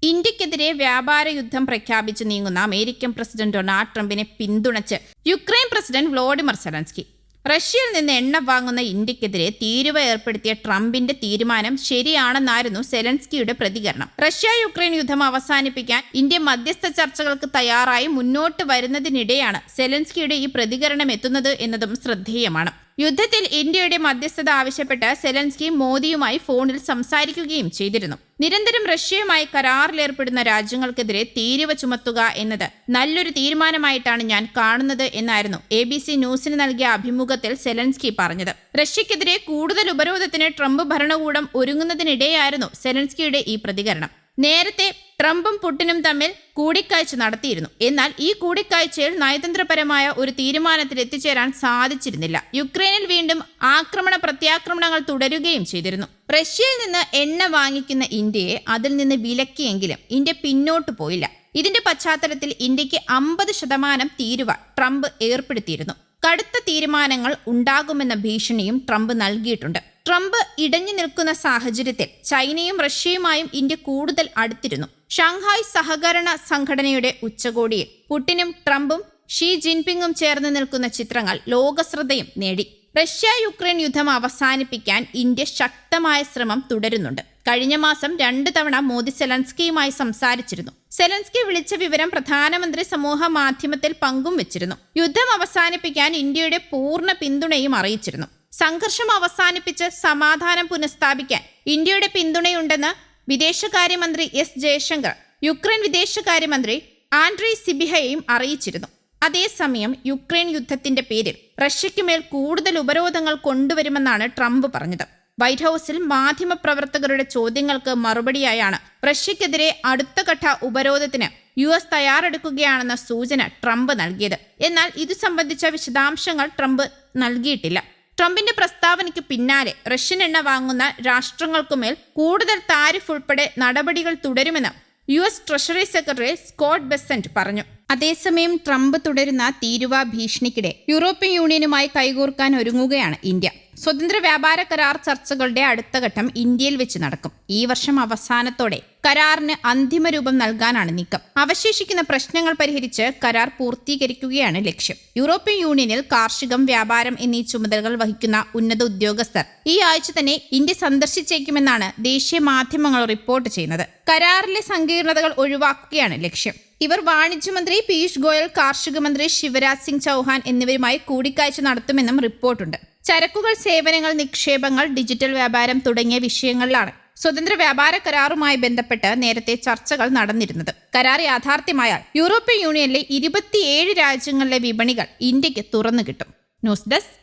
ഇന്ത്യക്കെതിരെ വ്യാപാര യുദ്ധം പ്രഖ്യാപിച്ചു നീങ്ങുന്ന അമേരിക്കൻ പ്രസിഡന്റ് ഡൊണാൾഡ് ട്രംപിനെ പിന്തുണച്ച് യുക്രൈൻ പ്രസിഡന്റ് വ്ളോഡിമിർ സെലൻസ്കി. റഷ്യയിൽ നിന്ന് എണ്ണ വാങ്ങുന്ന ഇന്ത്യക്കെതിരെ തീരുവ ഏർപ്പെടുത്തിയ ട്രംപിന്റെ തീരുമാനം ശരിയാണെന്നായിരുന്നു സെലൻസ്കിയുടെ പ്രതികരണം. റഷ്യ യുക്രൈൻ യുദ്ധം അവസാനിപ്പിക്കാൻ ഇന്ത്യ മധ്യസ്ഥ ചർച്ചകൾക്ക് തയ്യാറായി മുന്നോട്ട് വരുന്നതിനിടെയാണ് സെലൻസ്കിയുടെ ഈ പ്രതികരണം എത്തുന്നത് എന്നതും ശ്രദ്ധേയമാണ്. യുദ്ധത്തിൽ ഇന്ത്യയുടെ മധ്യസ്ഥത ആവശ്യപ്പെട്ട് സെലൻസ്കി മോദിയുമായി ഫോണിൽ സംസാരിക്കുകയും ചെയ്തിരുന്നു. നിരന്തരം റഷ്യയുമായി കരാറിലേർപ്പെടുന്ന രാജ്യങ്ങൾക്കെതിരെ തീരുവ ചുമത്തുക എന്നത് നല്ലൊരു തീരുമാനമായിട്ടാണ് ഞാൻ കാണുന്നത് എന്നായിരുന്നു ABC ന്യൂസിന് നൽകിയ അഭിമുഖത്തിൽ സെലൻസ്കി പറഞ്ഞത്. റഷ്യക്കെതിരെ കൂടുതൽ ഉപരോധത്തിന് ട്രംപ് ഭരണകൂടം ഒരുങ്ങുന്നതിനിടെയായിരുന്നു സെലൻസ്കിയുടെ ഈ പ്രതികരണം. നേരത്തെ ട്രംപും പുടിനും തമ്മിൽ കൂടിക്കാഴ്ച നടത്തിയിരുന്നു. എന്നാൽ ഈ കൂടിക്കാഴ്ചയിൽ നയതന്ത്രപരമായ ഒരു തീരുമാനത്തിൽ എത്തിച്ചേരാൻ സാധിച്ചിരുന്നില്ല. യുക്രൈനിൽ വീണ്ടും ആക്രമണ പ്രത്യാക്രമണങ്ങൾ തുടരുകയും ചെയ്തിരുന്നു. റഷ്യയിൽ നിന്ന് എണ്ണ വാങ്ങിക്കുന്ന ഇന്ത്യയെ അതിൽ നിന്ന് വിലക്കിയെങ്കിലും ഇന്ത്യ പിന്നോട്ടു പോയില്ല. ഇതിന്റെ പശ്ചാത്തലത്തിൽ ഇന്ത്യക്ക് 50% തീരുവ ട്രംപ് ഏർപ്പെടുത്തിയിരുന്നു. കടുത്ത തീരുമാനങ്ങൾ ഉണ്ടാകുമെന്ന ഭീഷണിയും ട്രംപ് നൽകിയിട്ടുണ്ട്. ട്രംപ് ഇടഞ്ഞു നിൽക്കുന്ന സാഹചര്യത്തിൽ ചൈനയും റഷ്യയുമായും ഇന്ത്യ കൂടുതൽ അടുത്തിരുന്നു. ഷാങ്ഹായ് സഹകരണ സംഘടനയുടെ ഉച്ചകോടിയിൽ പുടിനും ട്രംപും ഷീ ജിൻപിങ്ങും ചേർന്ന് നിൽക്കുന്ന ചിത്രങ്ങൾ ലോകശ്രദ്ധയും നേടി. റഷ്യ യുക്രൈൻ യുദ്ധം അവസാനിപ്പിക്കാൻ ഇന്ത്യ ശക്തമായ ശ്രമം തുടരുന്നുണ്ട്. കഴിഞ്ഞ മാസം 2 തവണ മോദി സെലൻസ്കിയുമായി സംസാരിച്ചിരുന്നു. സെലൻസ്കി വിളിച്ച വിവരം പ്രധാനമന്ത്രി സമൂഹ മാധ്യമത്തിൽ പങ്കും വെച്ചിരുന്നു. യുദ്ധം അവസാനിപ്പിക്കാൻ ഇന്ത്യയുടെ പൂർണ്ണ പിന്തുണയും അറിയിച്ചിരുന്നു. സംഘർഷം അവസാനിപ്പിച്ച് സമാധാനം പുനഃസ്ഥാപിക്കാൻ ഇന്ത്യയുടെ പിന്തുണയുണ്ടെന്ന് വിദേശകാര്യമന്ത്രി എസ് ജയശങ്കർ യുക്രൈൻ വിദേശകാര്യമന്ത്രി ആൻഡ്രീ സിബിഹയെയും അറിയിച്ചിരുന്നു. അതേസമയം യുക്രൈൻ യുദ്ധത്തിന്റെ പേരിൽ റഷ്യയ്ക്കുമേൽ കൂടുതൽ ഉപരോധങ്ങൾ കൊണ്ടുവരുമെന്നാണ് ട്രംപ് പറഞ്ഞത്. വൈറ്റ് ഹൌസിൽ മാധ്യമപ്രവർത്തകരുടെ ചോദ്യങ്ങൾക്ക് മറുപടിയായാണ് റഷ്യക്കെതിരെ അടുത്ത ഘട്ട ഉപരോധത്തിന് US തയ്യാറെടുക്കുകയാണെന്ന സൂചന ട്രംപ് നൽകിയത്. എന്നാൽ ഇതു സംബന്ധിച്ച വിശദാംശങ്ങൾ ട്രംപ് നൽകിയിട്ടില്ല. ട്രംപിന്റെ പ്രസ്താവനയ്ക്ക് പിന്നാലെ റഷ്യൻ എണ്ണ വാങ്ങുന്ന രാഷ്ട്രങ്ങൾക്കുമേൽ കൂടുതൽ താരിഫ് ഉൾപ്പെടെ നടപടികൾ തുടരുമെന്ന് US treasury secretary Scott Bessent പറഞ്ഞു. അതേസമയം ട്രംപ് തുടരുന്ന തീരുവ ഭീഷണിക്കിടെ യൂറോപ്യൻ യൂണിയനുമായി കൈകോർക്കാൻ ഒരുങ്ങുകയാണ് ഇന്ത്യ. സ്വതന്ത്ര വ്യാപാര കരാർ ചർച്ചകളുടെ അടുത്ത ഘട്ടം ഇന്ത്യയിൽ വെച്ച് നടക്കും. ഈ വർഷം അവസാനത്തോടെ കരാറിന് അന്തിമ രൂപം നൽകാനാണ് നീക്കം. അവശേഷിക്കുന്ന പ്രശ്നങ്ങൾ പരിഹരിച്ച് കരാർ പൂർത്തീകരിക്കുകയാണ് ലക്ഷ്യം. യൂറോപ്യൻ യൂണിയനിൽ കാർഷികം, വ്യാപാരം എന്നീ ചുമതലകൾ വഹിക്കുന്ന ഉന്നത ഉദ്യോഗസ്ഥർ ഈ ആഴ്ച തന്നെ ഇന്ത്യ സന്ദർശിച്ചേക്കുമെന്നാണ് ദേശീയ മാധ്യമങ്ങൾ റിപ്പോർട്ട് ചെയ്യുന്നത്. കരാറിലെ സങ്കീർണതകൾ ഒഴിവാക്കുകയാണ് ലക്ഷ്യം. ഇവർ വാണിജ്യമന്ത്രി പീയൂഷ് ഗോയൽ, കാർഷിക മന്ത്രി ശിവരാജ് സിംഗ് ചൌഹാൻ എന്നിവരുമായി കൂടിക്കാഴ്ച നടത്തുമെന്നും റിപ്പോർട്ടുണ്ട്. ചരക്കുകൾ, സേവനങ്ങൾ, നിക്ഷേപങ്ങൾ, ഡിജിറ്റൽ വ്യാപാരം തുടങ്ങിയ വിഷയങ്ങളിലാണ് സ്വതന്ത്ര വ്യാപാര കരാറുമായി ബന്ധപ്പെട്ട് നേരത്തെ ചർച്ചകൾ നടന്നിരുന്നത്. കരാർ യാഥാർത്ഥ്യമായാൽ യൂറോപ്യൻ യൂണിയനിലെ 27 രാജ്യങ്ങളിലെ വിപണികൾ ഇന്ത്യക്ക് തുറന്നു കിട്ടും. News desk,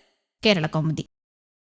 Kerala Kaumudi.